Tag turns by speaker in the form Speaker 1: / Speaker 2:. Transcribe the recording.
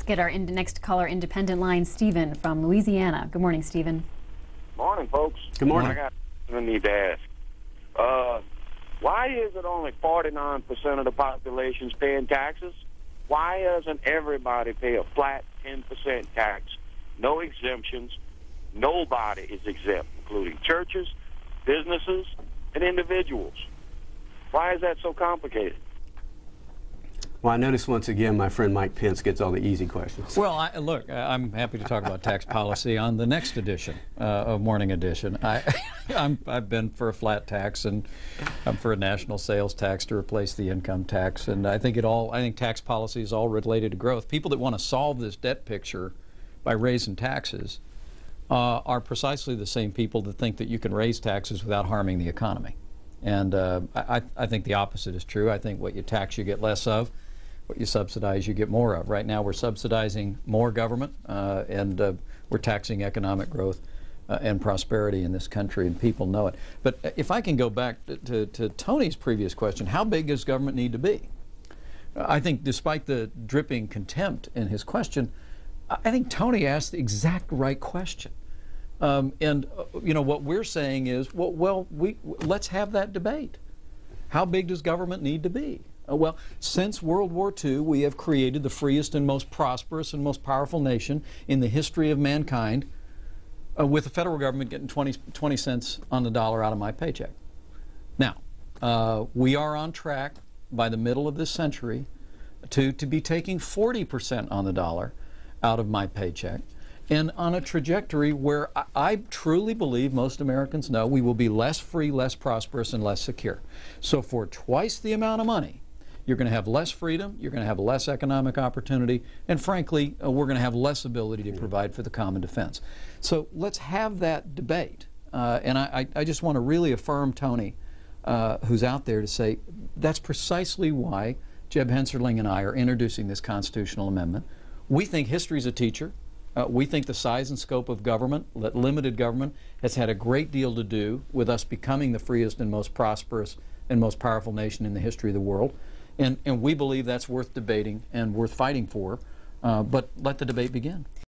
Speaker 1: get our next caller, independent line, Stephen from Louisiana. Good morning, Stephen.
Speaker 2: Morning, folks.
Speaker 3: Good morning.
Speaker 2: I got something I need to ask. Why is it only 49% of the population's paying taxes? Why doesn't everybody pay a flat 10% tax? No exemptions. Nobody is exempt, including churches, businesses, and individuals. Why is that so complicated?
Speaker 3: Well, I notice once again my friend Mike Pence gets all the easy questions.
Speaker 4: Well, look, I'm happy to talk about tax policy on the next edition of Morning Edition. I've been for a flat tax, and I'm for a national sales tax to replace the income tax. And I think tax policy is all related to growth. People that want to solve this debt picture by raising taxes are precisely the same people that think that you can raise taxes without harming the economy. And I think the opposite is true. I think what you tax, you get less of. What you subsidize, you get more of. Right now, we're subsidizing more government, and we're taxing economic growth and prosperity in this country, and people know it. But if I can go back to Tony's previous question, how big does government need to be? I think despite the dripping contempt in his question, I think Tony asked the exact right question. You know, what we're saying is, let's have that debate. How big does government need to be? Well, since World War II, we have created the freest and most prosperous and most powerful nation in the history of mankind, with the federal government getting 20 cents on the dollar out of my paycheck. Now, we are on track by the middle of this century to be taking 40% on the dollar out of my paycheck, and on a trajectory where I truly believe, most Americans know, we will be less free, less prosperous, and less secure. So for twice the amount of money, you're going to have less freedom, you're going to have less economic opportunity, and frankly, we're going to have less ability to provide for the common defense. So let's have that debate. And I just want to really affirm Tony, who's out there, to say that's precisely why Jeb Hensarling and I are introducing this constitutional amendment. We think history's a teacher. We think the size and scope of government, limited government, has had a great deal to do with us becoming the freest and most prosperous and most powerful nation in the history of the world. And we believe that's worth debating and worth fighting for, but let the debate begin.